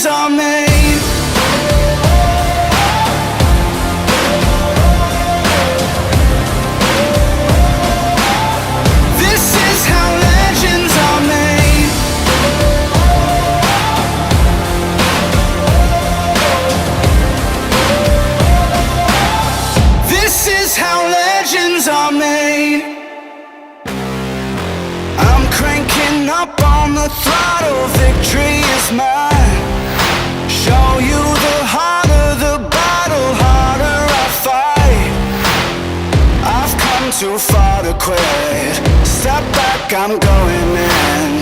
are made. This is how legends are made. This is how legends are made. I'm cranking up on the throttle, victory is mine. Show you the harder the battle, harder I fight. I've come too far to quit. Step back, I'm going in.